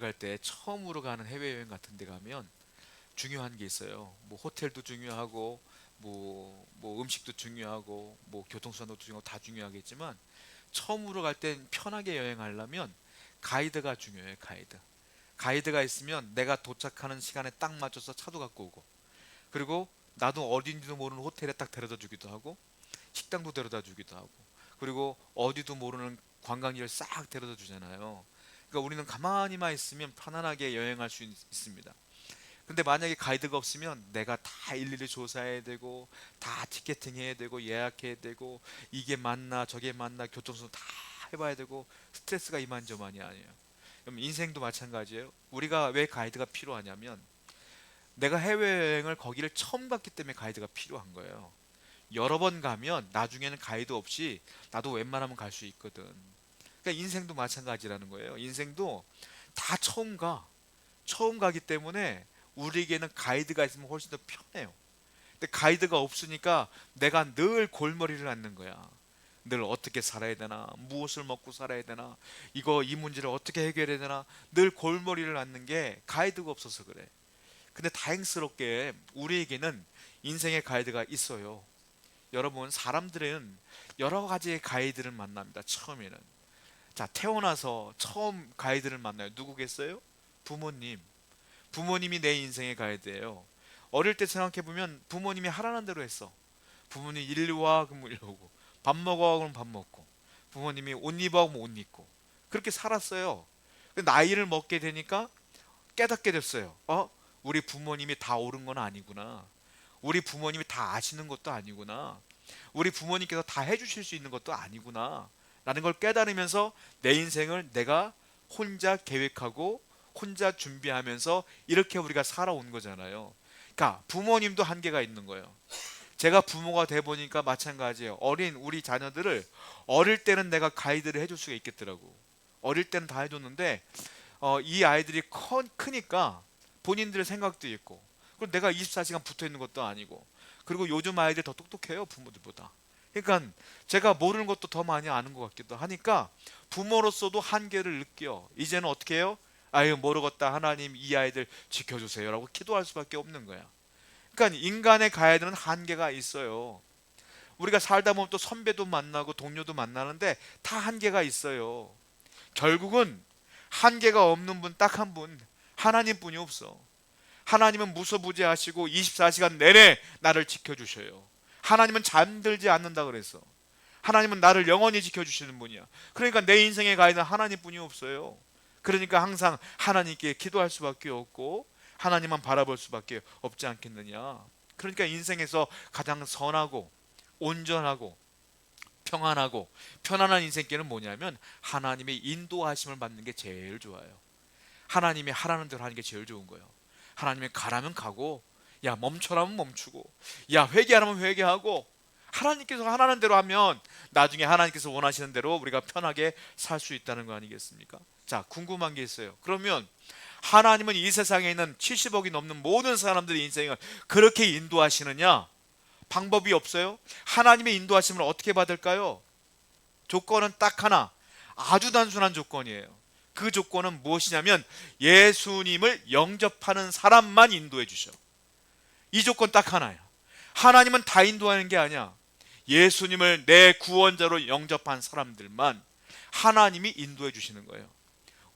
갈 때 처음으로 가는 해외여행 같은 데 가면 중요한 게 있어요. 뭐 호텔도 중요하고 뭐 음식도 중요하고 뭐 교통수단도 중요하고 다 중요하겠지만 처음으로 갈 땐 편하게 여행하려면 가이드가 중요해요. 가이드가 있으면 내가 도착하는 시간에 딱 맞춰서 차도 갖고 오고, 그리고 나도 어딘지도 모르는 호텔에 딱 데려다 주기도 하고 식당도 데려다 주기도 하고, 그리고 어디도 모르는 관광지를 싹 데려다 주잖아요. 그러니까 우리는 가만히만 있으면 편안하게 여행할 수 있습니다. 근데 만약에 가이드가 없으면 내가 다 일일이 조사해야 되고, 다 티켓팅 해야 되고, 예약해야 되고, 이게 맞나 저게 맞나 교통수단 다 해봐야 되고, 스트레스가 이만저만이 아니에요. 그럼 인생도 마찬가지예요. 우리가 왜 가이드가 필요하냐면, 내가 해외여행을 거기를 처음 갔기 때문에 가이드가 필요한 거예요. 여러 번 가면 나중에는 가이드 없이 나도 웬만하면 갈 수 있거든. 그러니까 인생도 마찬가지라는 거예요. 인생도 다 처음 가기 때문에 우리에게는 가이드가 있으면 훨씬 더 편해요. 근데 가이드가 없으니까 내가 늘 골머리를 앓는 거야. 늘 어떻게 살아야 되나, 무엇을 먹고 살아야 되나, 이 문제를 어떻게 해결해야 되나, 늘 골머리를 앓는 게 가이드가 없어서 그래. 근데 다행스럽게 우리에게는 인생의 가이드가 있어요. 여러분, 사람들은 여러 가지의 가이드를 만납니다. 처음에는. 자, 태어나서 처음 가이드를 만나요. 누구겠어요? 부모님. 부모님이 내 인생의 가이드예요. 어릴 때 생각해보면 부모님이 하라는 대로 했어. 부모님 일로 와 그럼 일로 오고, 밥 먹어 그럼 밥 먹고, 부모님이 옷 입어 그럼 옷 입고, 그렇게 살았어요. 나이를 먹게 되니까 깨닫게 됐어요. 우리 부모님이 다 옳은 건 아니구나. 우리 부모님이 다 아시는 것도 아니구나. 우리 부모님께서 다 해주실 수 있는 것도 아니구나 라는 걸 깨달으면서 내 인생을 내가 혼자 계획하고 혼자 준비하면서 이렇게 우리가 살아온 거잖아요. 그러니까 부모님도 한계가 있는 거예요. 제가 부모가 돼 보니까 마찬가지예요. 어린 우리 자녀들을 어릴 때는 내가 가이드를 해줄 수가 있겠더라고. 어릴 때는 다 해줬는데 이 아이들이 크니까 본인들의 생각도 있고, 그리고 내가 24시간 붙어 있는 것도 아니고, 그리고 요즘 아이들 더 똑똑해요, 부모들보다. 그러니까 제가 모르는 것도 더 많이 아는 것 같기도 하니까 부모로서도 한계를 느껴. 이제는 어떻게 해요? 아유, 모르겠다, 하나님 이 아이들 지켜주세요 라고 기도할 수밖에 없는 거야. 그러니까 인간의 가야되는 한계가 있어요. 우리가 살다 보면 또 선배도 만나고 동료도 만나는데 다 한계가 있어요. 결국은 한계가 없는 분 딱 한 분, 하나님뿐이 없어. 하나님은 무소부재하시고 24시간 내내 나를 지켜주셔요. 하나님은 잠들지 않는다 그랬어. 하나님은 나를 영원히 지켜주시는 분이야. 그러니까 내 인생에 가이드는 하나님뿐이 없어요. 그러니까 항상 하나님께 기도할 수밖에 없고 하나님만 바라볼 수밖에 없지 않겠느냐. 그러니까 인생에서 가장 선하고 온전하고 평안하고 편안한 인생길은 뭐냐면 하나님의 인도하심을 받는 게 제일 좋아요. 하나님이 하라는 대로 하는 게 제일 좋은 거예요. 하나님이 가라면 가고, 야 멈춰라면 멈추고, 야 회개하라면 회개하고, 하나님께서 하라는 대로 하면 나중에 하나님께서 원하시는 대로 우리가 편하게 살 수 있다는 거 아니겠습니까? 자, 궁금한 게 있어요. 그러면 하나님은 이 세상에 있는 70억이 넘는 모든 사람들의 인생을 그렇게 인도하시느냐? 방법이 없어요? 하나님의 인도하심을 어떻게 받을까요? 조건은 딱 하나, 아주 단순한 조건이에요. 그 조건은 무엇이냐면 예수님을 영접하는 사람만 인도해 주셔. 이 조건 딱 하나야. 하나님은 다 인도하는 게 아니야. 예수님을 내 구원자로 영접한 사람들만 하나님이 인도해 주시는 거예요.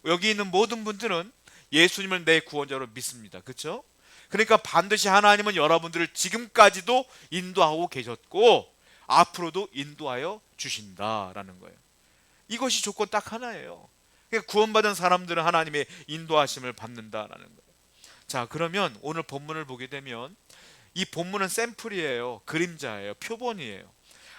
여기 있는 모든 분들은 예수님을 내 구원자로 믿습니다. 그렇죠? 그러니까 반드시 하나님은 여러분들을 지금까지도 인도하고 계셨고 앞으로도 인도하여 주신다라는 거예요. 이것이 조건 딱 하나예요. 그러니까 구원받은 사람들은 하나님의 인도하심을 받는다라는 거예요. 자, 그러면 오늘 본문을 보게 되면 이 본문은 샘플이에요. 그림자예요. 표본이에요.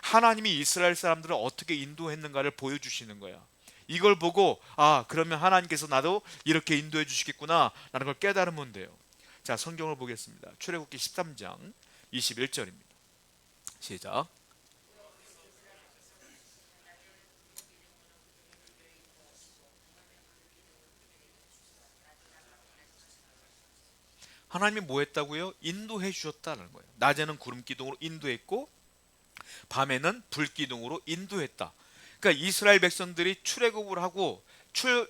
하나님이 이스라엘 사람들을 어떻게 인도했는가를 보여주시는 거야. 이걸 보고 그러면 하나님께서 나도 이렇게 인도해 주시겠구나 라는 걸 깨달으면 돼요. 자, 성경을 보겠습니다. 출애굽기 13장 21절입니다. 시작. 하나님이 뭐 했다고요? 인도해 주셨다는 거예요. 낮에는 구름 기둥으로 인도했고 밤에는 불 기둥으로 인도했다. 그러니까 이스라엘 백성들이 출애굽을 하고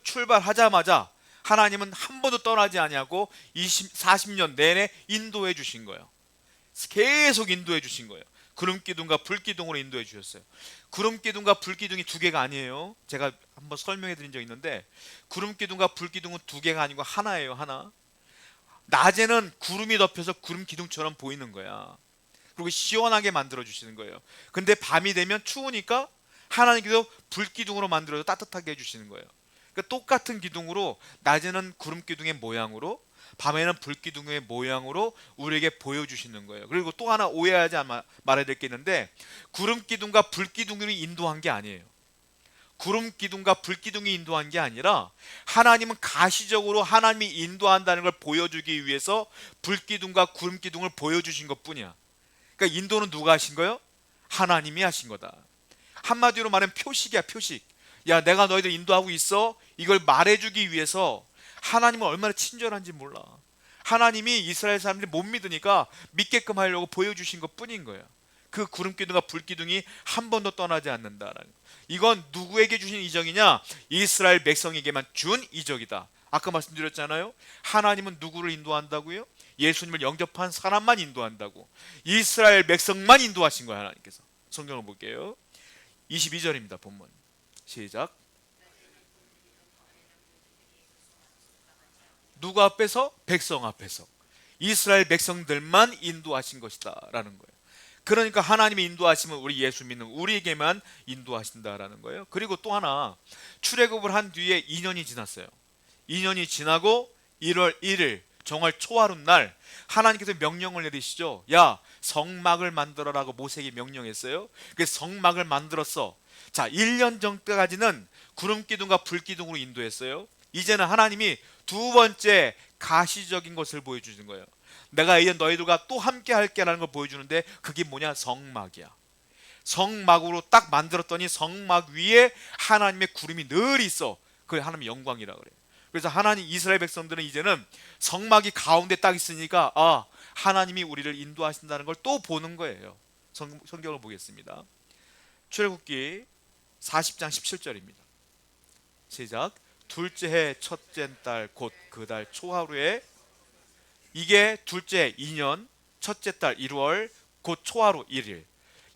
출발하자마자 하나님은 한 번도 떠나지 아니하고 40년 내내 인도해 주신 거예요. 계속 인도해 주신 거예요. 구름 기둥과 불 기둥으로 인도해 주셨어요. 구름 기둥과 불 기둥이 두 개가 아니에요. 제가 한번 설명해 드린 적 있는데, 구름 기둥과 불 기둥은 두 개가 아니고 하나예요. 하나. 낮에는 구름이 덮여서 구름 기둥처럼 보이는 거야. 그리고 시원하게 만들어 주시는 거예요. 근데 밤이 되면 추우니까 하나님께서 불 기둥으로 만들어서 따뜻하게 해주시는 거예요. 그러니까 똑같은 기둥으로 낮에는 구름 기둥의 모양으로, 밤에는 불 기둥의 모양으로 우리에게 보여주시는 거예요. 그리고 또 하나 오해하지 말아야 될 게 있는데, 구름 기둥과 불 기둥이 인도한 게 아니에요. 구름 기둥과 불 기둥이 인도한 게 아니라 하나님은 가시적으로 하나님이 인도한다는 걸 보여주기 위해서 불 기둥과 구름 기둥을 보여주신 것 뿐이야. 그러니까 인도는 누가 하신 거예요? 하나님이 하신 거다. 한마디로 말하면 표식이야, 표식. 야, 내가 너희들 인도하고 있어. 이걸 말해주기 위해서. 하나님은 얼마나 친절한지 몰라. 하나님이 이스라엘 사람들이 못 믿으니까 믿게끔 하려고 보여주신 것 뿐인 거예요. 그 구름기둥과 불기둥이 한 번도 떠나지 않는다라는 거. 이건 누구에게 주신 이적이냐? 이스라엘 백성에게만 준 이적이다. 아까 말씀드렸잖아요. 하나님은 누구를 인도한다고요? 예수님을 영접한 사람만 인도한다고. 이스라엘 백성만 인도하신 거예요. 하나님께서. 성경을 볼게요. 22절입니다. 본문 시작. 누구 앞에서? 백성 앞에서. 이스라엘 백성들만 인도하신 것이다 라는 거예요. 그러니까 하나님이 인도하시면 우리 예수 믿는 우리에게만 인도하신다라는 거예요. 그리고 또 하나, 출애굽을 한 뒤에 2년이 지났어요. 2년이 지나고 1월 1일 정월 초하룻날 하나님께서 명령을 내리시죠. 야, 성막을 만들어라고 모세에게 명령했어요. 그 성막을 만들었어. 자, 1년 전까지는 구름기둥과 불기둥으로 인도했어요. 이제는 하나님이 두 번째 가시적인 것을 보여주는 거예요. 내가 이제 너희들과 또 함께 할게라는 걸 보여주는데, 그게 뭐냐? 성막이야. 성막으로 딱 만들었더니 성막 위에 하나님의 구름이 늘 있어. 그게 하나님의 영광이라 그래요. 그래서 하나님, 이스라엘 백성들은 이제는 성막이 가운데 딱 있으니까 하나님이 우리를 인도하신다는 걸 또 보는 거예요. 성경을 보겠습니다. 출애굽기 40장 17절입니다. 시작. 둘째 해 첫째 달 곧 그 달 초하루에, 이게 둘째 2년 첫째 달 1월 곧 초하루 1일,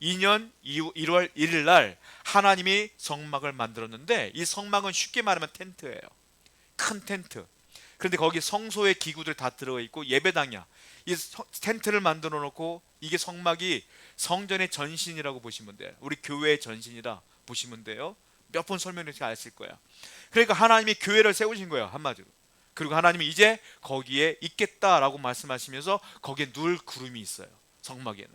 2년 1월 1일 날 하나님이 성막을 만들었는데, 이 성막은 쉽게 말하면 텐트예요. 큰 텐트. 그런데 거기 성소의 기구들 다 들어가 있고 예배당이야. 이 텐트를 만들어 놓고, 이게 성막이 성전의 전신이라고 보시면 돼요. 우리 교회의 전신이라 보시면 돼요. 몇 번 설명해서 아실 거야. 그러니까 하나님이 교회를 세우신 거예요, 한마디로. 그리고 하나님이 이제 거기에 있겠다라고 말씀하시면서 거기에 늘 구름이 있어요, 성막에는.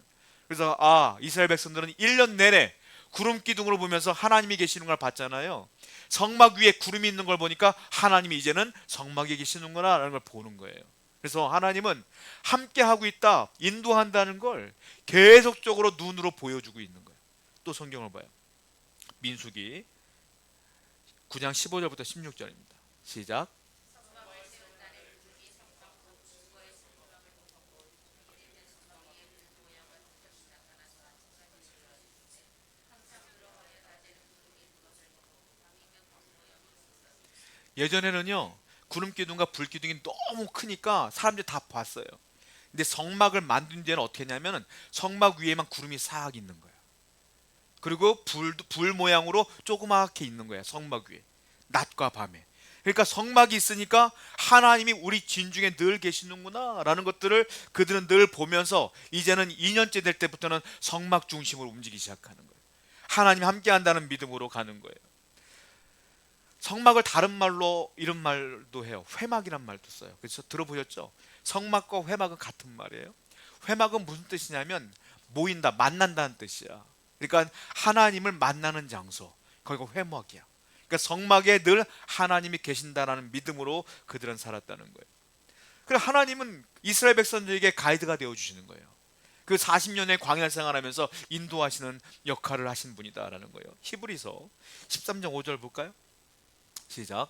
그래서 이스라엘 백성들은 1년 내내 구름 기둥으로 보면서 하나님이 계시는 걸 봤잖아요. 성막 위에 구름이 있는 걸 보니까 하나님이 이제는 성막에 계시는구나 라는 걸 보는 거예요. 그래서 하나님은 함께 하고 있다, 인도한다는 걸 계속적으로 눈으로 보여주고 있는 거예요. 또 성경을 봐요. 민수기 9장 15절부터 16절입니다. 시작. 예전에는요, 구름기둥과 불기둥이 너무 크니까 사람들이 다 봤어요. 근데 성막을 만든 뒤에는 어떻게 했냐면, 성막 위에만 구름이 싹 있는 거예요. 그리고 불 모양으로 조그맣게 있는 거예요, 성막 위에. 낮과 밤에. 그러니까 성막이 있으니까 하나님이 우리 진중에 늘 계시는구나 라는 것들을 그들은 늘 보면서, 이제는 2년째 될 때부터는 성막 중심으로 움직이기 시작하는 거예요. 하나님 함께 한다는 믿음으로 가는 거예요. 성막을 다른 말로 이런 말도 해요. 회막이란 말도 써요. 그래서 들어보셨죠? 성막과 회막은 같은 말이에요. 회막은 무슨 뜻이냐면 모인다, 만난다는 뜻이야. 그러니까 하나님을 만나는 장소, 거기가 회막이야. 그러니까 성막에 늘 하나님이 계신다라는 믿음으로 그들은 살았다는 거예요. 그래서 하나님은 이스라엘 백성들에게 가이드가 되어주시는 거예요. 그 40년의 광야 생활하면서 인도하시는 역할을 하신 분이다라는 거예요. 히브리서 13장 5절 볼까요? 시작.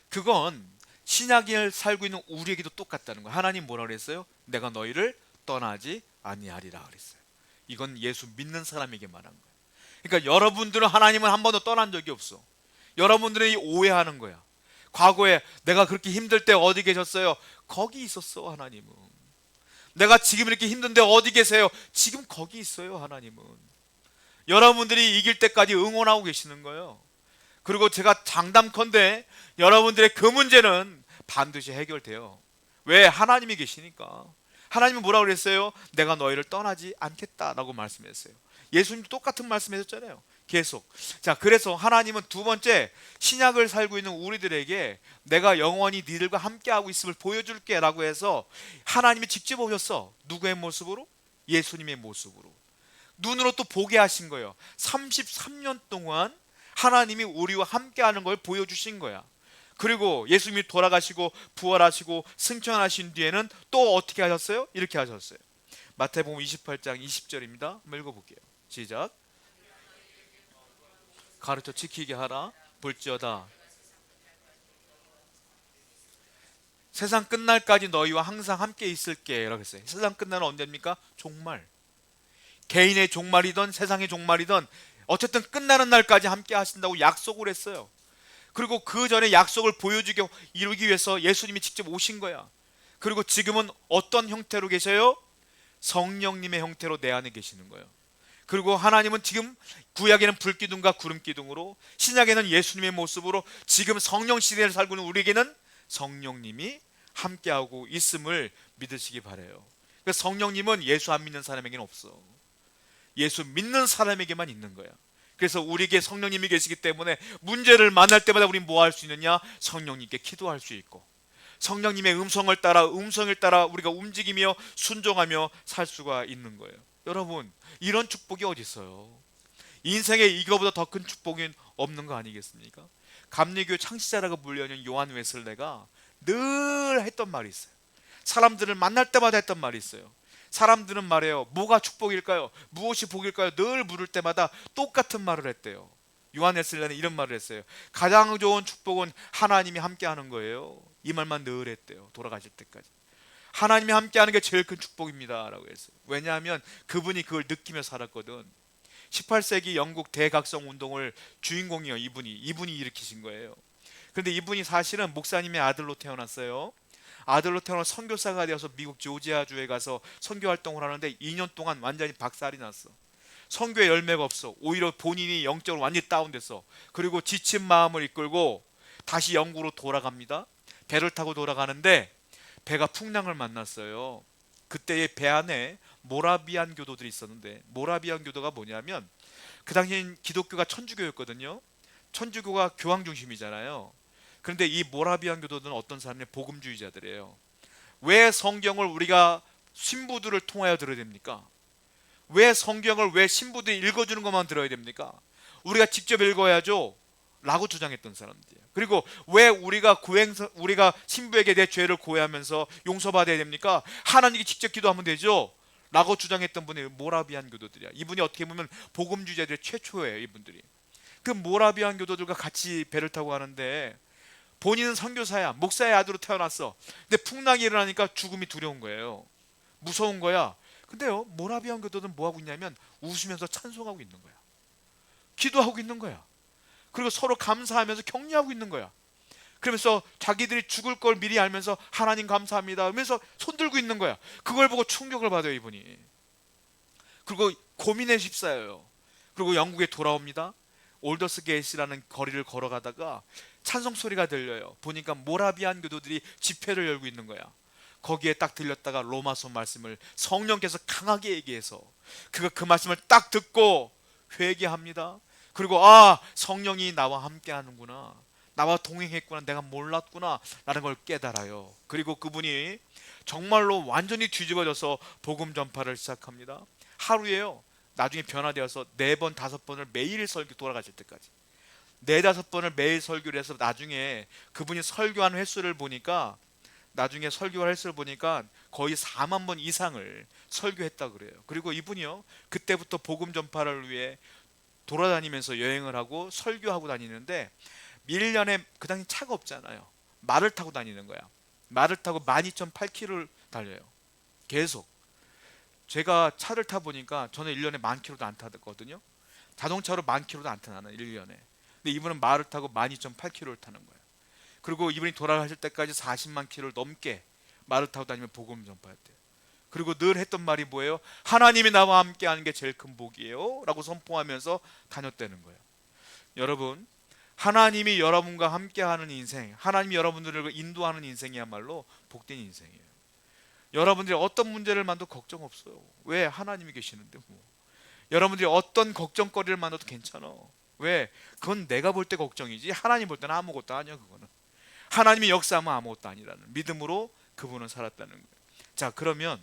그건 신약을 살고 있는 우리에게도 똑같다는 거예요. 하나님 뭐라 그랬어요? 내가 너희를 떠나지 아니하리라 그랬어요. 이건 예수 믿는 사람에게 말한 거예요. 그러니까 여러분들은 하나님을 한 번도 떠난 적이 없어. 여러분들이 오해하는 거야. 과거에 내가 그렇게 힘들 때 어디 계셨어요? 거기 있었어, 하나님은. 내가 지금 이렇게 힘든데 어디 계세요? 지금 거기 있어요, 하나님은. 여러분들이 이길 때까지 응원하고 계시는 거예요. 그리고 제가 장담컨대 여러분들의 그 문제는 반드시 해결돼요. 왜? 하나님이 계시니까. 하나님은 뭐라고 그랬어요? 내가 너희를 떠나지 않겠다라고 말씀했어요. 예수님도 똑같은 말씀하셨잖아요. 계속. 자, 그래서 하나님은 두 번째, 신약을 살고 있는 우리들에게 내가 영원히 니들과 함께하고 있음을 보여줄게 라고 해서 하나님이 직접 오셨어. 누구의 모습으로? 예수님의 모습으로. 눈으로 또 보게 하신 거예요. 33년 동안 하나님이 우리와 함께하는 걸 보여주신 거야. 그리고 예수님이 돌아가시고 부활하시고 승천하신 뒤에는 또 어떻게 하셨어요? 이렇게 하셨어요. 마태복음 28장 20절입니다. 한번 읽어볼게요. 시작. 가르쳐 지키게 하라. 볼지어다 세상 끝날까지 너희와 항상 함께 있을게 라고 했어요. 세상 끝날은 언제입니까? 종말. 개인의 종말이든 세상의 종말이든 어쨌든 끝나는 날까지 함께 하신다고 약속을 했어요. 그리고 그 전에 약속을 보여주기 이루기 위해서 예수님이 직접 오신 거야. 그리고 지금은 어떤 형태로 계셔요? 성령님의 형태로 내 안에 계시는 거예요. 그리고 하나님은 지금 구약에는 불기둥과 구름기둥으로, 신약에는 예수님의 모습으로, 지금 성령 시대를 살고 있는 우리에게는 성령님이 함께하고 있음을 믿으시기 바라요. 그래서 성령님은 예수 안 믿는 사람에게는 없어. 예수 믿는 사람에게만 있는 거야. 그래서 우리에게 성령님이 계시기 때문에 문제를 만날 때마다 우리는 뭐 할 수 있느냐? 성령님께 기도할 수 있고, 성령님의 음성을 따라 우리가 움직이며 순종하며 살 수가 있는 거예요. 여러분, 이런 축복이 어디 있어요? 인생에 이거보다 더 큰 축복이 없는 거 아니겠습니까? 감리교 창시자라고 불리는 요한 웨슬레가 늘 했던 말이 있어요. 사람들을 만날 때마다 했던 말이 있어요. 사람들은 말해요. 뭐가 축복일까요? 무엇이 복일까요? 늘 물을 때마다 똑같은 말을 했대요. 요한 웨슬레는 이런 말을 했어요. 가장 좋은 축복은 하나님이 함께하는 거예요. 이 말만 늘 했대요. 돌아가실 때까지. 하나님이 함께하는 게 제일 큰 축복입니다 라고 했어요. 왜냐하면 그분이 그걸 느끼며 살았거든. 18세기 영국 대각성 운동을 주인공이요, 이분이 일으키신 거예요. 그런데 이분이 사실은 목사님의 아들로 태어났어요. 아들로 태어나 선교사가 되어서 미국 조지아주에 가서 선교 활동을 하는데 2년 동안 완전히 박살이 났어. 선교에 열매가 없어. 오히려 본인이 영적으로 완전히 다운됐어. 그리고 지친 마음을 이끌고 다시 영국으로 돌아갑니다. 배를 타고 돌아가는데 배가 풍랑을 만났어요. 그때의 배 안에 모라비안 교도들이 있었는데, 모라비안 교도가 뭐냐면 그 당시엔 기독교가 천주교였거든요. 천주교가 교황 중심이잖아요. 그런데 이 모라비안 교도들은 어떤 사람이 복음주의자들이에요. 왜 성경을 우리가 신부들을 통하여 들어야 됩니까? 왜 성경을 왜 신부들이 읽어주는 것만 들어야 됩니까? 우리가 직접 읽어야죠 라고 주장했던 사람들이에요. 그리고 왜 우리가 신부에게 내 죄를 고해하면서 용서받아야 됩니까? 하나님께 직접 기도하면 되죠 라고 주장했던 분이 모라비안 교도들이야. 이분이 어떻게 보면 복음주의자들의 최초예요. 이분들이 그 모라비안 교도들과 같이 배를 타고 가는데, 본인은 선교사야, 목사의 아들로 태어났어. 근데 풍랑이 일어나니까 죽음이 두려운 거예요. 무서운 거야. 근데요, 모라비안 교도들은 뭐 하고 있냐면 웃으면서 찬송하고 있는 거야. 기도하고 있는 거야. 그리고 서로 감사하면서 격려하고 있는 거야. 그러면서 자기들이 죽을 걸 미리 알면서 하나님 감사합니다 하면서 손들고 있는 거야. 그걸 보고 충격을 받아요, 이분이. 그리고 고민에 휩싸여요. 그리고 영국에 돌아옵니다. 올더스 게이트라는 거리를 걸어가다가 찬송 소리가 들려요. 보니까 모라비안 교도들이 집회를 열고 있는 거야. 거기에 딱 들렸다가 로마서 말씀을 성령께서 강하게 얘기해서 그 말씀을 딱 듣고 회개합니다. 그리고 성령이 나와 함께 하는구나, 나와 동행했구나, 내가 몰랐구나 라는 걸 깨달아요. 그리고 그분이 정말로 완전히 뒤집어져서 복음 전파를 시작합니다. 하루에요, 나중에 변화되어서 4번 5번을 매일 설교, 돌아가실 때까지 4-5번을 매일 설교를 해서 나중에 그분이 설교한 횟수를 보니까 거의 4만 번 이상을 설교했다 그래요. 그리고 이분이요, 그때부터 복음 전파를 위해 돌아다니면서 여행을 하고 설교하고 다니는데, 1년에, 그 당시 차가 없잖아요, 말을 타고 다니는 거야. 말을 타고 12,800km를 달려요. 계속 제가 차를 타 보니까 저는 1년에 10,000km도 안 타거든요. 자동차로 10,000km도 안 타, 나는 1년에. 근데 이분은 말을 타고 12.8km를 타는 거예요. 그리고 이분이 돌아가실 때까지 40만 km를 넘게 말을 타고 다니면 복음 전파했대요. 그리고 늘 했던 말이 뭐예요? 하나님이 나와 함께 하는 게 제일 큰 복이에요 라고 선포하면서 다녔다는 거예요. 여러분, 하나님이 여러분과 함께 하는 인생, 하나님이 여러분들을 인도하는 인생이야말로 복된 인생이에요. 여러분들이 어떤 문제를 만도 걱정 없어요. 왜? 하나님이 계시는데 뭐. 여러분들이 어떤 걱정거리를 만나도 괜찮아. 왜? 그건 내가 볼 때 걱정이지 하나님 볼 때는 아무것도 아니야. 그거는 하나님이 역사하면 아무것도 아니라는 믿음으로 그분은 살았다는 거예요. 자, 그러면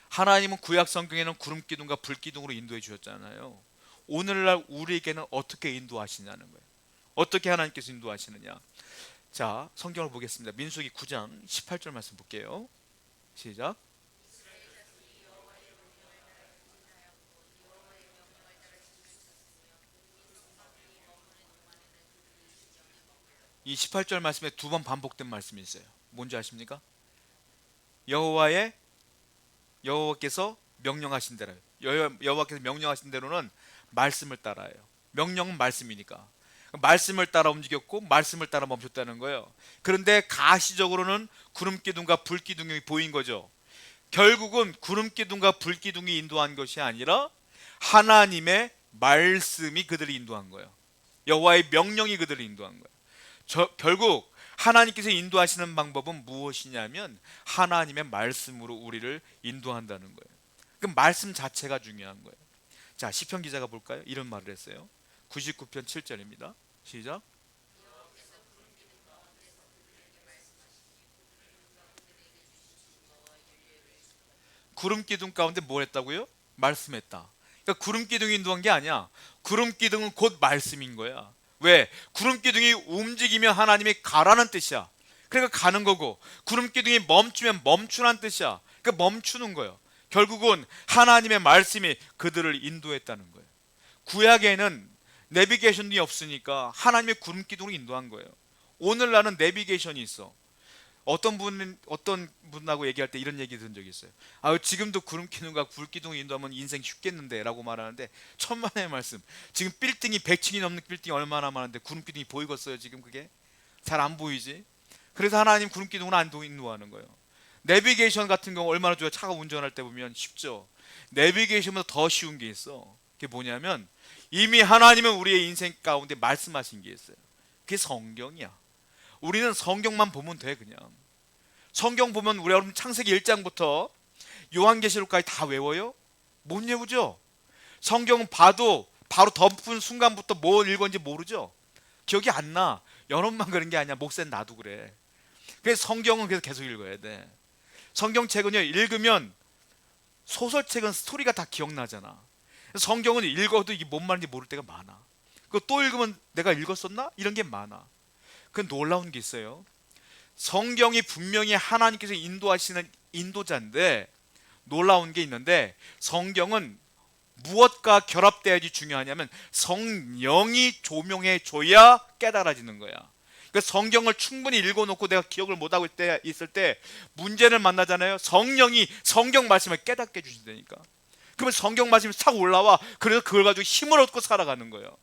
하나님은 구약 성경에는 구름 기둥과 불 기둥으로 인도해 주셨잖아요. 오늘날 우리에게는 어떻게 인도하시냐는 거예요. 어떻게 하나님께서 인도하시느냐. 자, 성경을 보겠습니다. 민수기 9장 18절 말씀 볼게요. 시작. 이 18절 말씀에 두 번 반복된 말씀이 있어요. 뭔지 아십니까? 여호와의 여호와께서 명령하신 대로, 여호와께서 명령하신 대로는 말씀을 따라요. 명령은 말씀이니까 말씀을 따라 움직였고 말씀을 따라 멈췄다는 거예요. 그런데 가시적으로는 구름기둥과 불기둥이 보인 거죠. 결국은 구름기둥과 불기둥이 인도한 것이 아니라 하나님의 말씀이 그들을 인도한 거예요. 여호와의 명령이 그들을 인도한 거예요. 결국 하나님께서 인도하시는 방법은 무엇이냐면 하나님의 말씀으로 우리를 인도한다는 거예요. 그 말씀 자체가 중요한 거예요. 자, 시편 기자가 볼까요? 이런 말을 했어요. 99편 7절입니다. 시작. 구름 기둥 가운데 뭘 했다고요? 말씀했다. 그러니까 구름 기둥이 인도한 게 아니야. 구름 기둥은 곧 말씀인 거야. 왜? 구름 기둥이 움직이면 하나님이 가라는 뜻이야. 그러니까 가는 거고, 구름 기둥이 멈추면 멈추라는 뜻이야. 그러니까 멈추는 거예요. 결국은 하나님의 말씀이 그들을 인도했다는 거예요. 구약에는 내비게이션이 없으니까 하나님의 구름 기둥으로 인도한 거예요. 오늘날은 내비게이션이 있어. 어떤 분하고 얘기할 때 이런 얘기 들은 적이 있어요. 아, 지금도 구름 기둥과 불 기둥을 인도하면 인생 쉽겠는데라고 말하는데 천만의 말씀. 지금 빌딩이 100층이 넘는 빌딩이 얼마나 많은데 구름 기둥이 보이겠어요? 지금 그게 잘 안 보이지. 그래서 하나님 구름 기둥은 안 인도하는 거예요. 내비게이션 같은 경우 얼마나 좋아요. 차가 운전할 때 보면 쉽죠. 내비게이션보다 더 쉬운 게 있어. 그게 뭐냐면 이미 하나님은 우리의 인생 가운데 말씀하신 게 있어요. 그게 성경이야. 우리는 성경만 보면 돼. 그냥 성경 보면 우리 여러분 창세기 1장부터 요한계시록까지 다 외워요? 못 외우죠. 성경은 봐도 바로 덮은 순간부터 뭘 읽었는지 모르죠. 기억이 안 나. 여러분만 그런 게 아니야. 목사는 나도 그래. 그래서 성경은 그래서 계속 읽어야 돼. 성경책은요, 읽으면 소설책은 스토리가 다 기억나잖아. 성경은 읽어도 이게 뭔 말인지 모를 때가 많아. 그거 또 읽으면 내가 읽었었나? 이런 게 많아. 그 놀라운 게 있어요. 성경이 분명히 하나님께서 인도하시는 인도자인데 놀라운 게 있는데 성경은 무엇과 결합돼야지 중요하냐면 성령이 조명해 줘야 깨달아지는 거야. 그러니까 성경을 충분히 읽어놓고 내가 기억을 못하고 있을 때 문제를 만나잖아요. 성령이 성경 말씀을 깨닫게 해주신다니까. 그러면 성경 말씀이 싹 올라와. 그래서 그걸 가지고 힘을 얻고 살아가는 거예요.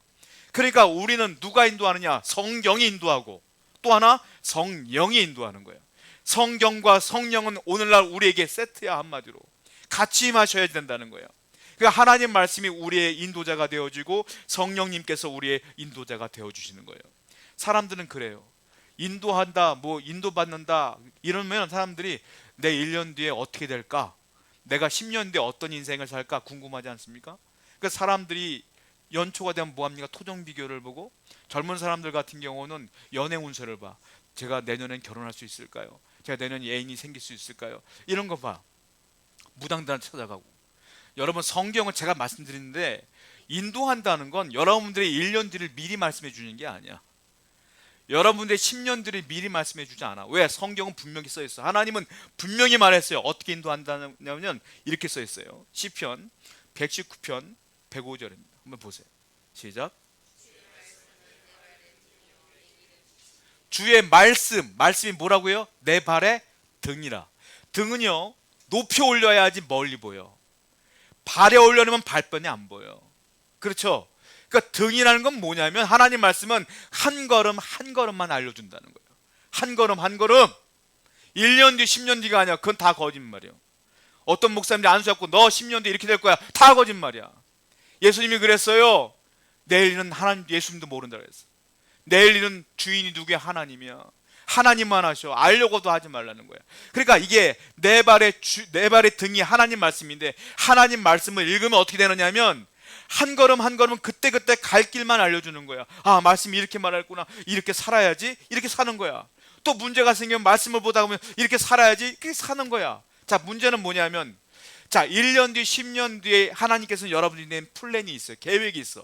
그러니까 우리는 누가 인도하느냐? 성경이 인도하고 또 하나 성령이 인도하는 거예요. 성경과 성령은 오늘날 우리에게 세트야. 한마디로 같이 마셔야 된다는 거예요. 그러니까 하나님 말씀이 우리의 인도자가 되어지고 성령님께서 우리의 인도자가 되어주시는 거예요. 사람들은 그래요. 인도한다, 뭐 인도받는다 이러면 사람들이 내 1년 뒤에 어떻게 될까? 내가 10년 뒤에 어떤 인생을 살까 궁금하지 않습니까? 그러니까 사람들이 연초가 되면 뭐합니까? 토정 비교를 보고 젊은 사람들 같은 경우는 연애 운세를 봐. 제가 내년엔 결혼할 수 있을까요? 제가 내년 애인이 생길 수 있을까요? 이런 거 봐. 무당들한테 찾아가고. 여러분 성경은 제가 말씀드리는데 인도한다는 건 여러분들의 1년 뒤를 미리 말씀해 주는 게 아니야. 여러분들의 10년 뒤를 미리 말씀해 주지 않아. 왜? 성경은 분명히 써 있어. 하나님은 분명히 말했어요. 어떻게 인도한다냐면 이렇게 써 있어요. 시편 119편 105절입니다. 한번 보세요. 시작. 주의 말씀이 뭐라고요? 내 발의 등이라. 등은요 높이 올려야지 멀리 보여. 발에 올려놓으면 발변이 안 보여. 그렇죠? 그러니까 등이라는 건 뭐냐면 하나님 말씀은 한 걸음 한 걸음만 알려준다는 거예요. 한 걸음 한 걸음. 1년 뒤 10년 뒤가 아니야. 그건 다 거짓말이에요. 어떤 목사님들이 안수잡고 너 10년 뒤에 이렇게 될 거야. 다 거짓말이야. 예수님이 그랬어요. 내일 일은 하나님, 예수님도 모른다 그랬어. 내일 일은 주인이 누구야? 하나님이야. 하나님만 하셔. 알려고도 하지 말라는 거야. 그러니까 이게 내 발의 등이 하나님 말씀인데, 하나님 말씀을 읽으면 어떻게 되느냐면 한 걸음 한 걸음 그때그때 갈 길만 알려주는 거야. 아, 말씀이 이렇게 말했구나. 이렇게 살아야지. 이렇게 사는 거야. 또 문제가 생기면 말씀을 보다 보면 이렇게 살아야지. 이렇게 사는 거야. 자, 문제는 뭐냐면, 자, 1년 뒤 10년 뒤에 하나님께서는 여러분이 낸 플랜이 있어요. 계획이 있어.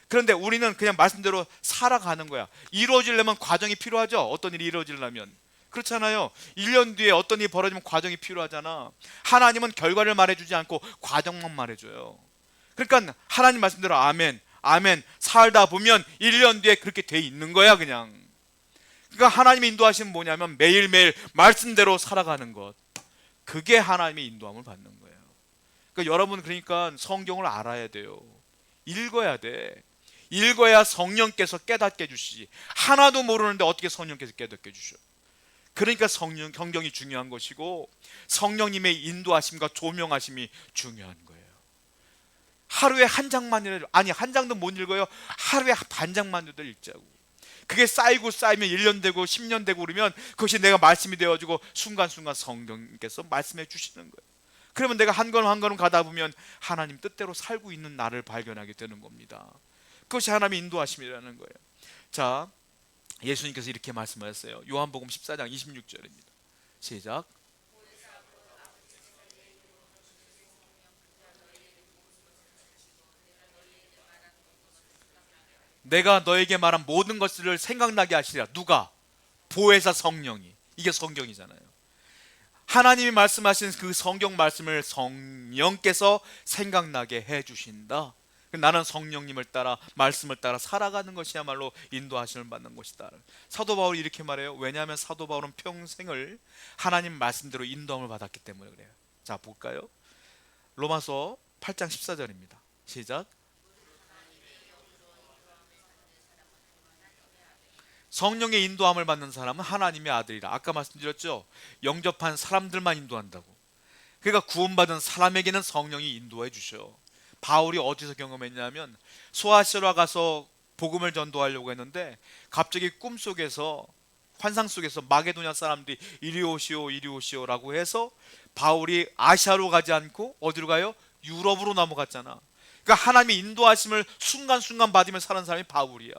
그런데 우리는 그냥 말씀대로 살아가는 거야. 이루어지려면 과정이 필요하죠. 어떤 일이 이루어지려면. 그렇잖아요. 1년 뒤에 어떤 일이 벌어지면 과정이 필요하잖아. 하나님은 결과를 말해주지 않고 과정만 말해줘요. 그러니까 하나님 말씀대로 아멘, 아멘 살다 보면 1년 뒤에 그렇게 돼 있는 거야 그냥. 그러니까 하나님의 인도하심은 뭐냐면 매일매일 말씀대로 살아가는 것. 그게 하나님의 인도함을 받는 거예요. 그러니까 여러분, 그러니까 성경을 알아야 돼요. 읽어야 돼. 읽어야 성령께서 깨닫게 해주시지. 하나도 모르는데 어떻게 성령께서 깨닫게 해주셔. 그러니까 성경이 중요한 것이고 성령님의 인도하심과 조명하심이 중요한 거예요. 하루에 한 장만이라도, 아니 한 장도 못 읽어요. 하루에 반 장만이라도 읽자고. 그게 쌓이고 쌓이면 1년 되고 10년 되고 그러면 그것이 내가 말씀이 되어지고 순간순간 성령께서 말씀해 주시는 거예요. 그러면 내가 한 걸음 한 걸음 가다 보면 하나님 뜻대로 살고 있는 나를 발견하게 되는 겁니다. 그것이 하나님의 인도하심이라는 거예요. 자, 예수님께서 이렇게 말씀하셨어요. 요한복음 14장 26절입니다. 시작. 내가 너에게 말한 모든 것들을 생각나게 하시리라. 누가? 보혜사 성령이. 이게 성경이잖아요. 하나님이 말씀하신 그 성경 말씀을 성령께서 생각나게 해주신다. 나는 성령님을 따라 말씀을 따라 살아가는 것이야말로 인도하심을 받는 것이다. 사도 바울이 이렇게 말해요. 왜냐하면 사도 바울은 평생을 하나님 말씀대로 인도함을 받았기 때문에 그래요. 자, 볼까요? 로마서 8장 14절입니다. 시작. 성령의 인도함을 받는 사람은 하나님의 아들이라. 아까 말씀드렸죠. 영접한 사람들만 인도한다고. 그러니까 구원받은 사람에게는 성령이 인도해 주셔. 바울이 어디서 경험했냐면 소아시아로 가서 복음을 전도하려고 했는데 갑자기 꿈속에서, 환상 속에서 마게도냐 사람들이 이리 오시오 이리 오시오라고 해서 바울이 아시아로 가지 않고 어디로 가요? 유럽으로 넘어갔잖아. 그러니까 하나님의 인도하심을 순간순간 받으며 사는 사람이 바울이야.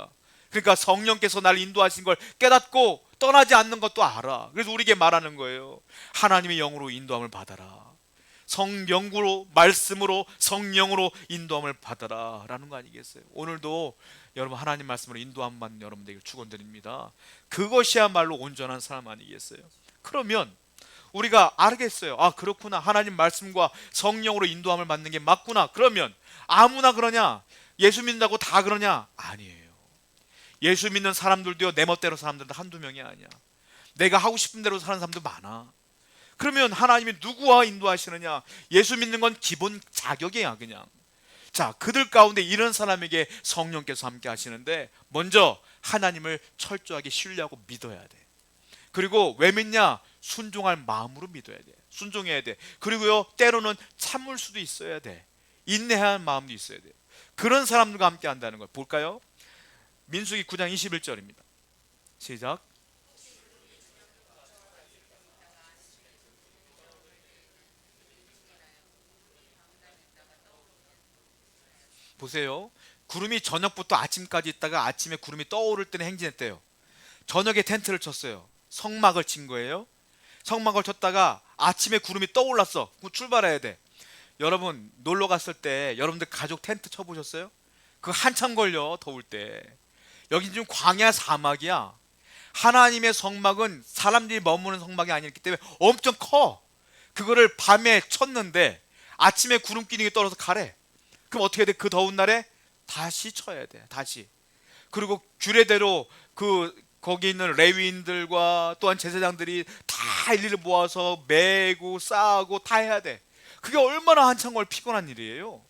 그러니까 성령께서 나를 인도하신 걸 깨닫고 떠나지 않는 것도 알아. 그래서 우리에게 말하는 거예요. 하나님의 영으로 인도함을 받아라. 성령으로, 말씀으로, 성령으로 인도함을 받아라 라는 거 아니겠어요? 오늘도 여러분 하나님 말씀으로 인도함 받는 여러분들에게 축원드립니다. 그것이야말로 온전한 사람 아니겠어요? 그러면 우리가 알겠어요. 아, 그렇구나. 하나님 말씀과 성령으로 인도함을 받는 게 맞구나. 그러면 아무나 그러냐? 예수 믿는다고 다 그러냐? 아니에요. 예수 믿는 사람들도요, 내 멋대로 사람들도 한두 명이 아니야. 내가 하고 싶은 대로 사는 사람도 많아. 그러면 하나님이 누구와 인도하시느냐? 예수 믿는 건 기본 자격이야 그냥. 자, 그들 가운데 이런 사람에게 성령께서 함께 하시는데 먼저 하나님을 철저하게 신뢰하고 믿어야 돼. 그리고 왜 믿냐? 순종할 마음으로 믿어야 돼. 순종해야 돼. 그리고요, 때로는 참을 수도 있어야 돼. 인내할 마음도 있어야 돼. 그런 사람들과 함께 한다는 걸 볼까요? 민수기 9장 21절입니다. 시작. 보세요. 구름이 저녁부터 아침까지 있다가 아침에 구름이 떠오를 때는 행진했대요. 저녁에 텐트를 쳤어요. 성막을 친 거예요. 성막을 쳤다가 아침에 구름이 떠올랐어. 출발해야 돼. 여러분 놀러 갔을 때 여러분들 가족 텐트 쳐보셨어요? 그거 한참 걸려. 더울 때. 여기 지금 광야 사막이야. 하나님의 성막은 사람들이 머무는 성막이 아니기 때문에 엄청 커. 그거를 밤에 쳤는데 아침에 구름기둥이 떨어서 가래. 그럼 어떻게 해야 돼? 그 더운 날에 다시 쳐야 돼. 다시. 그리고 규례대로 거기 있는 레위인들과 또한 제사장들이 다 일일이 모아서 매고 싸고 다 해야 돼. 그게 얼마나 한창 피곤한 일이에요.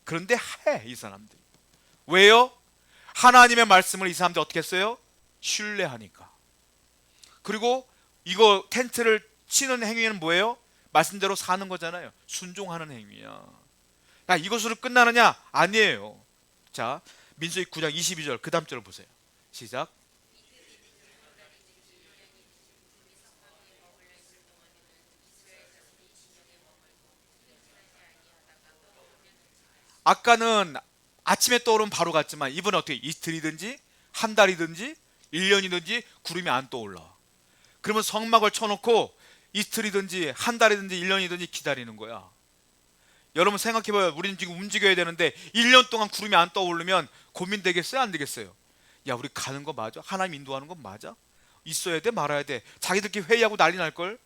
그런데 이 사람들이. 왜요? 하나님의 말씀을 이 사람들이 어떻게 했어요? 신뢰하니까. 그리고 이거 텐트를 치는 행위는 뭐예요? 말씀대로 사는 거잖아요. 순종하는 행위야. 야, 이것으로 끝나느냐? 아니에요. 자, 민수기 9장 22절 그 다음 절을 보세요. 시작. 아까는 아침에 떠오르면 바로 갔지만 이번은 어떻게 이틀이든지 한 달이든지 1년이든지 구름이 안 떠올라. 그러면 성막을 쳐놓고 이틀이든지 한 달이든지 1년이든지 기다리는 거야. 여러분 생각해봐요. 우리는 지금 움직여야 되는데 1년 동안 구름이 안 떠오르면 고민되겠어요? 안 되겠어요? 야, 우리 가는 거 맞아? 하나님 인도하는 건 맞아? 있어야 돼? 말아야 돼? 자기들끼리 회의하고 난리 날걸?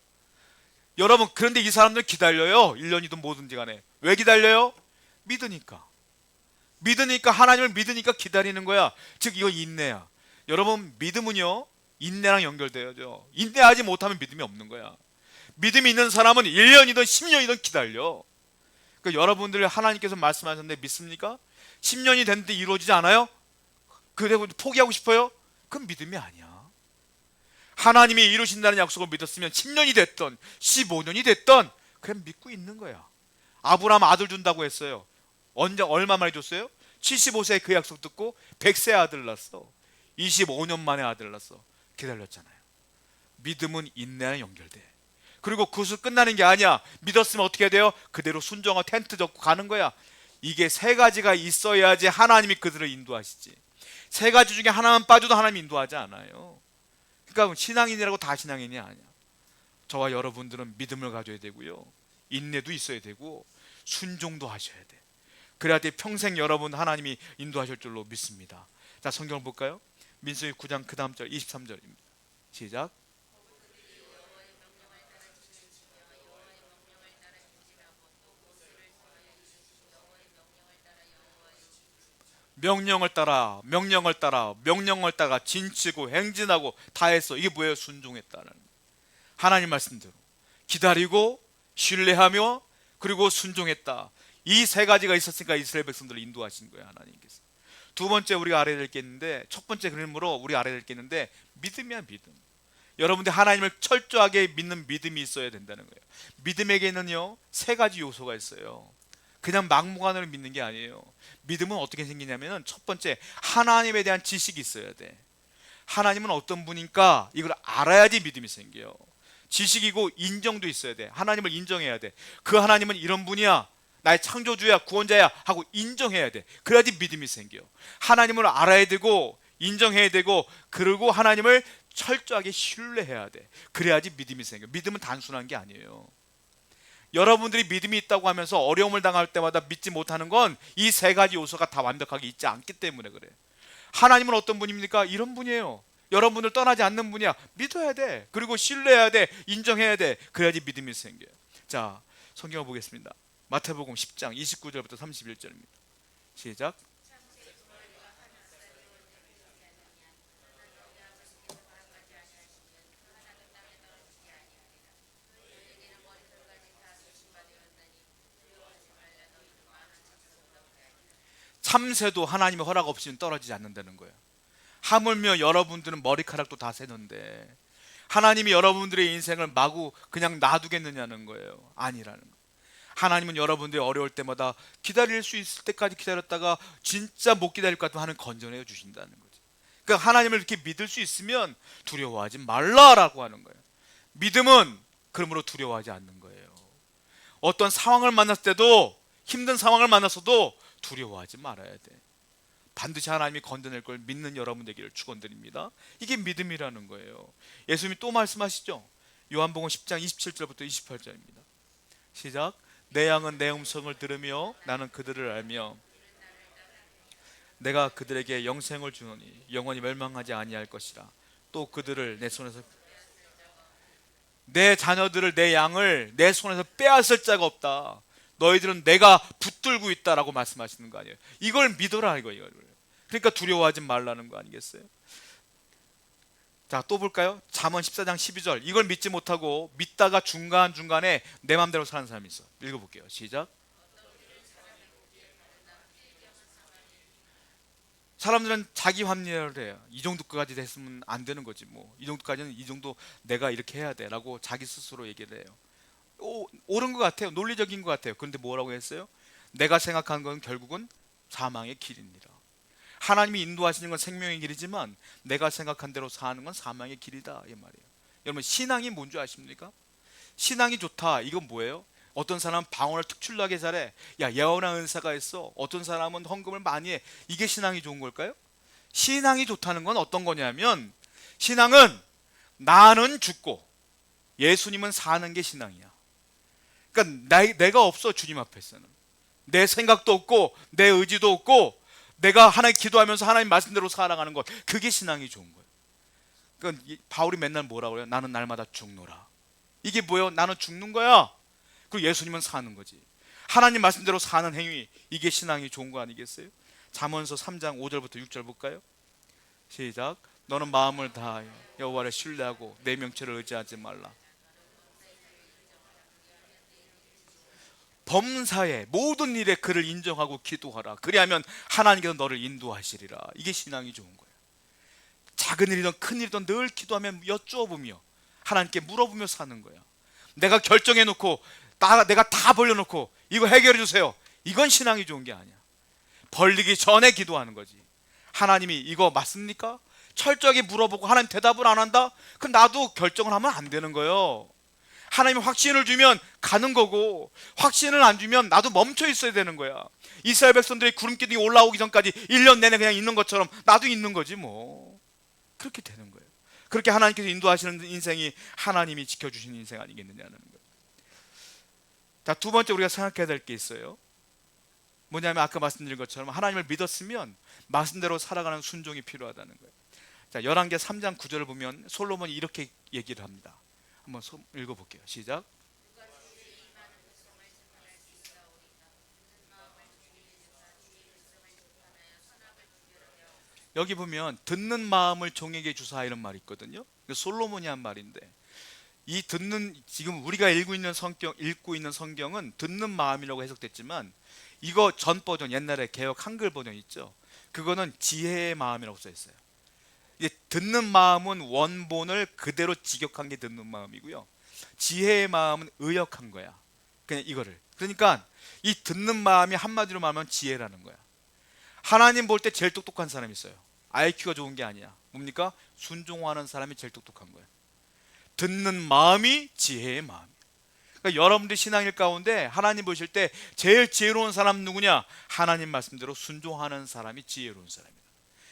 여러분, 그런데 이 사람들 기다려요. 1년이든 뭐든지 간에. 왜 기다려요? 믿으니까. 믿으니까, 하나님을 믿으니까 기다리는 거야. 즉 이거 인내야. 여러분, 믿음은요 인내랑 연결돼야죠. 인내하지 못하면 믿음이 없는 거야. 믿음이 있는 사람은 1년이든 10년이든 기다려. 그러니까 여러분들 하나님께서 말씀하셨는데 믿습니까? 10년이 됐는데 이루어지지 않아요? 그래도 포기하고 싶어요? 그건 믿음이 아니야. 하나님이 이루신다는 약속을 믿었으면 10년이 됐던 15년이 됐던 그냥 믿고 있는 거야. 아브라함 아들 준다고 했어요. 언제 얼마 만에 줬어요? 75세에 그 약속 듣고 100세 아들 낳았어. 25년 만에 아들 낳았어. 기다렸잖아요. 믿음은 인내와 연결돼. 그리고 그것을 끝나는 게 아니야. 믿었으면 어떻게 해야 돼요? 그대로 순종하고 텐트 접고 가는 거야. 이게 세 가지가 있어야지 하나님이 그들을 인도하시지. 세 가지 중에 하나만 빠져도 하나님 인도하지 않아요. 그러니까 신앙인이라고 다 신앙인이 아니야. 저와 여러분들은 믿음을 가져야 되고요, 인내도 있어야 되고 순종도 하셔야 돼. 그래야 돼 평생 여러분 하나님이 인도하실 줄로 믿습니다. 자, 성경을 볼까요? 민수기 9장 그 다음 절 23절입니다. 시작. 명령을 따라 명령을 따라 진치고 행진하고 다 했어. 이게 뭐예요? 순종했다는, 하나님 말씀대로 기다리고 신뢰하며 그리고 순종했다. 이 세 가지가 있었으니까 이스라엘 백성들을 인도하신 거예요, 하나님께서. 두 번째 우리가 알아야 될 게 있는데, 첫 번째 그림으로 우리가 알아야 될 게 있는데 믿음이야, 믿음. 여러분들 하나님을 철저하게 믿는 믿음이 있어야 된다는 거예요. 믿음에게는요 세 가지 요소가 있어요. 그냥 막무가내로 믿는 게 아니에요. 믿음은 어떻게 생기냐면, 첫 번째 하나님에 대한 지식이 있어야 돼. 하나님은 어떤 분인가 이걸 알아야지 믿음이 생겨요. 지식이고 인정도 있어야 돼. 하나님을 인정해야 돼. 그 하나님은 이런 분이야, 나의 창조주야, 구원자야 하고 인정해야 돼. 그래야지 믿음이 생겨. 하나님을 알아야 되고 인정해야 되고, 그리고 하나님을 철저하게 신뢰해야 돼. 그래야지 믿음이 생겨. 믿음은 단순한 게 아니에요. 여러분들이 믿음이 있다고 하면서 어려움을 당할 때마다 믿지 못하는 건 이 세 가지 요소가 다 완벽하게 있지 않기 때문에 그래. 하나님은 어떤 분입니까? 이런 분이에요. 여러분을 떠나지 않는 분이야. 믿어야 돼. 그리고 신뢰해야 돼. 인정해야 돼. 그래야지 믿음이 생겨요. 자, 성경을 보겠습니다. 마태복음 10장 29절부터 31절입니다. 시작. 참새도 하나님의 허락 없이는 떨어지지 않는다는 거예요. 하물며 여러분들은 머리카락도 다 새는데 하나님이 여러분들의 인생을 마구 그냥 놔두겠느냐는 거예요. 아니라는 거예요. 하나님은 여러분들이 어려울 때마다 기다릴 수 있을 때까지 기다렸다가 진짜 못 기다릴 것 같으면 하나님 건져내 주신다는 거죠. 그러니까 하나님을 이렇게 믿을 수 있으면 두려워하지 말라라고 하는 거예요. 믿음은 그러므로 두려워하지 않는 거예요. 어떤 상황을 만났을 때도, 힘든 상황을 만났어도 두려워하지 말아야 돼. 반드시 하나님이 건져낼 걸 믿는 여러분 되기를 축원드립니다. 이게 믿음이라는 거예요. 예수님이 또 말씀하시죠. 요한복음 10장 27절부터 28절입니다. 시작. 내 양은 내 음성을 들으며 나는 그들을 알며 내가 그들에게 영생을 주노니 영원히 멸망하지 아니할 것이라. 또 그들을 내 손에서, 내 자녀들을, 내 양을 내 손에서 빼앗을 자가 없다. 너희들은 내가 붙들고 있다라고 말씀하시는 거 아니에요. 이걸 믿어라 이거예요. 그러니까 두려워하지 말라는 거 아니겠어요? 자, 또 볼까요? 잠언 14장 12절. 이걸 믿지 못하고 믿다가 중간중간에 내 맘대로 사는 사람이 있어. 읽어볼게요. 시작. 사람들은 자기 합리화를 해요. 이 정도까지 됐으면 안 되는 거지 뭐. 이 정도까지는 이 정도 내가 이렇게 해야 돼 라고 자기 스스로 얘기를 해요. 옳은 것 같아요. 논리적인 것 같아요. 그런데 뭐라고 했어요? 내가 생각하는 건 결국은 사망의 길입니다. 하나님이 인도하시는 건 생명의 길이지만 내가 생각한 대로 사는 건 사망의 길이다 이 말이에요. 여러분, 신앙이 뭔지 아십니까? 신앙이 좋다 이건 뭐예요? 어떤 사람은 방언을 특출나게 잘해. 야, 예언의 은사가 있어. 어떤 사람은 헌금을 많이 해. 이게 신앙이 좋은 걸까요? 신앙이 좋다는 건 어떤 거냐면, 신앙은 나는 죽고 예수님은 사는 게 신앙이야. 그러니까 내가 없어. 주님 앞에서는 내 생각도 없고 내 의지도 없고 내가 하나님 기도하면서 하나님 말씀대로 살아가는 것, 그게 신앙이 좋은 거예요. 그러니까 바울이 맨날 뭐라고 그래요? 나는 날마다 죽노라. 이게 뭐예요? 나는 죽는 거야. 그리고 예수님은 사는 거지. 하나님 말씀대로 사는 행위, 이게 신앙이 좋은 거 아니겠어요? 잠언서 3장 5절부터 6절 볼까요? 시작. 너는 마음을 다하여 여호와를 신뢰하고 내 명체를 의지하지 말라. 범사의 모든 일에 그를 인정하고 기도하라. 그리하면 하나님께서 너를 인도하시리라. 이게 신앙이 좋은 거예요. 작은 일이든 큰 일이든 늘 기도하며 여쭈어보며 하나님께 물어보며 사는 거야. 내가 결정해놓고 내가 다 벌려놓고 이거 해결해 주세요, 이건 신앙이 좋은 게 아니야. 벌리기 전에 기도하는 거지. 하나님이 이거 맞습니까? 철저하게 물어보고 하나님 대답을 안 한다? 그럼 나도 결정을 하면 안 되는 거예요. 하나님이 확신을 주면 가는 거고, 확신을 안 주면 나도 멈춰 있어야 되는 거야. 이스라엘 백성들이 구름기둥이 올라오기 전까지 1년 내내 그냥 있는 것처럼 나도 있는 거지 뭐. 그렇게 되는 거예요. 그렇게 하나님께서 인도하시는 인생이 하나님이 지켜주시는 인생 아니겠느냐는 거예요. 자, 두 번째 우리가 생각해야 될 게 있어요. 뭐냐면 아까 말씀드린 것처럼 하나님을 믿었으면 말씀대로 살아가는 순종이 필요하다는 거예요. 자, 열왕기 3장 9절을 보면 솔로몬이 이렇게 얘기를 합니다. 한번 읽어볼게요. 시작. 여기 보면 듣는 마음을 종에게 주사 이런 말이 있거든요. 솔로몬이 한 말인데, 이 듣는, 지금 우리가 읽고 있는 성경은 듣는 마음이라고 해석됐지만, 이거 전 버전, 옛날에 개역 한글 버전 있죠. 그거는 지혜의 마음이라고 써 있어요. 듣는 마음은 원본을 그대로 직역한 게 듣는 마음이고요. 지혜의 마음은 의역한 거야. 그냥 이거를. 그러니까 이 듣는 마음이 한마디로 말하면 지혜라는 거야. 하나님 볼 때 제일 똑똑한 사람이 있어요. IQ가 좋은 게 아니야. 뭡니까? 순종하는 사람이 제일 똑똑한 거야. 듣는 마음이 지혜의 마음이야. 그러니까 여러분들 신앙일 가운데 하나님 보실 때 제일 지혜로운 사람 누구냐? 하나님 말씀대로 순종하는 사람이 지혜로운 사람이다.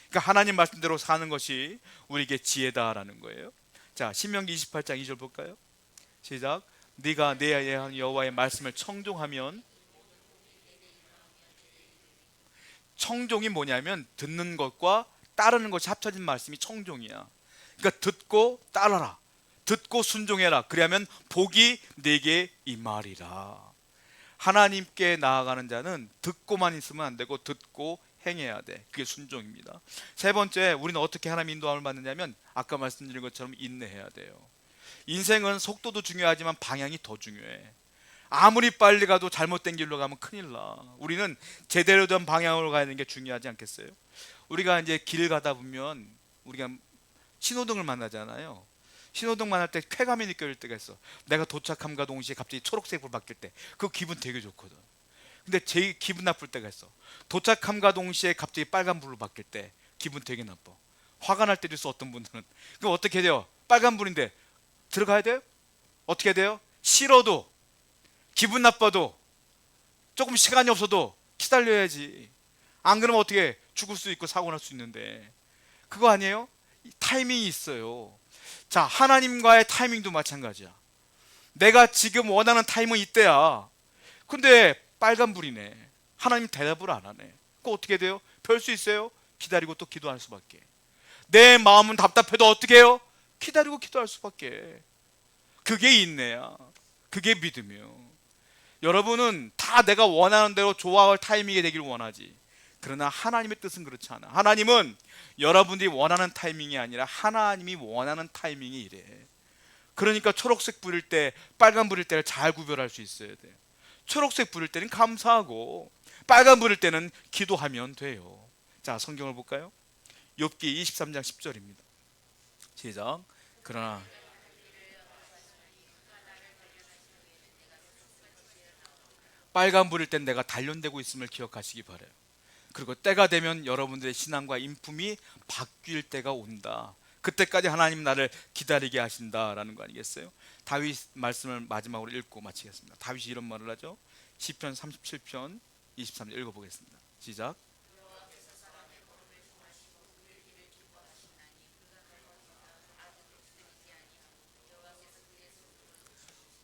그러니까 하나님 말씀대로 사는 것이 우리에게 지혜다라는 거예요. 자, 신명기 28장 2절 볼까요? 시작. 네가 내 여호와의 말씀을 청종하면, 청종이 뭐냐면 듣는 것과 따르는 것이 합쳐진 말씀이 청종이야. 그러니까 듣고 따라라, 듣고 순종해라. 그러면 복이 네게 임하리라. 하나님께 나아가는 자는 듣고만 있으면 안 되고 듣고 행해야 돼. 그게 순종입니다. 세 번째, 우리는 어떻게 하나님 인도함을 받느냐면 아까 말씀드린 것처럼 인내해야 돼요. 인생은 속도도 중요하지만 방향이 더 중요해. 아무리 빨리 가도 잘못된 길로 가면 큰일 나. 우리는 제대로 된 방향으로 가야 되는 게 중요하지 않겠어요? 우리가 이제 길 가다 보면 우리가 신호등을 만나잖아요. 신호등 만날 때 쾌감이 느껴질 때가 있어. 내가 도착함과 동시에 갑자기 초록색으로 바뀔 때 그 기분 되게 좋거든. 근데 제일 기분 나쁠 때가 있어. 도착함과 동시에 갑자기 빨간불로 바뀔 때 기분 되게 나빠. 화가 날 때도 있어. 어떤 분들은. 그럼 어떻게 돼요? 빨간불인데 들어가야 돼요? 어떻게 돼요? 싫어도, 기분 나빠도, 조금 시간이 없어도 기다려야지. 안 그러면 어떻게 죽을 수 있고 사고 날 수 있는데. 그거 아니에요? 타이밍이 있어요. 자, 하나님과의 타이밍도 마찬가지야. 내가 지금 원하는 타임은 이때야. 근데 빨간불이네. 하나님 대답을 안 하네. 그거 어떻게 돼요? 별 수 있어요? 기다리고 또 기도할 수밖에. 내 마음은 답답해도 어떻게 해요? 기다리고 기도할 수밖에. 그게 인내야. 그게 믿음이요. 여러분은 다 내가 원하는 대로 좋아할 타이밍이 되길 원하지. 그러나 하나님의 뜻은 그렇지 않아. 하나님은 여러분들이 원하는 타이밍이 아니라 하나님이 원하는 타이밍이 이래. 그러니까 초록색 불일 때 빨간 불일 때를 잘 구별할 수 있어야 돼. 초록색 불일 때는 감사하고 빨간 불일 때는 기도하면 돼요. 자, 성경을 볼까요? 욥기 23장 10절입니다. 시작. 그러나 빨간 불일 땐 내가 단련되고 있음을 기억하시기 바라요. 그리고 때가 되면 여러분들의 신앙과 인품이 바뀔 때가 온다. 그때까지 하나님 나를 기다리게 하신다라는 거 아니겠어요? 다윗 말씀을 마지막으로 읽고 마치겠습니다. 다윗이 이런 말을 하죠. 시편 37편 23절 읽어보겠습니다. 시작.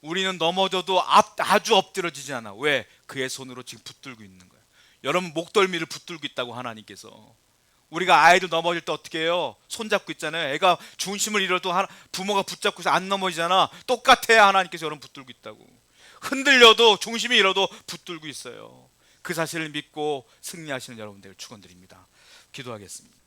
우리는 넘어져도 아주 엎드러지지 않아. 왜? 그의 손으로 지금 붙들고 있는 거야. 여러분 목덜미를 붙들고 있다고 하나님께서. 우리가 아이들 넘어질 때 어떻게 해요? 손잡고 있잖아요. 애가 중심을 잃어도 부모가 붙잡고서 안 넘어지잖아. 똑같아야 하나님께서 여러분 붙들고 있다고. 흔들려도 중심이 잃어도 붙들고 있어요. 그 사실을 믿고 승리하시는 여러분들 축원드립니다. 기도하겠습니다.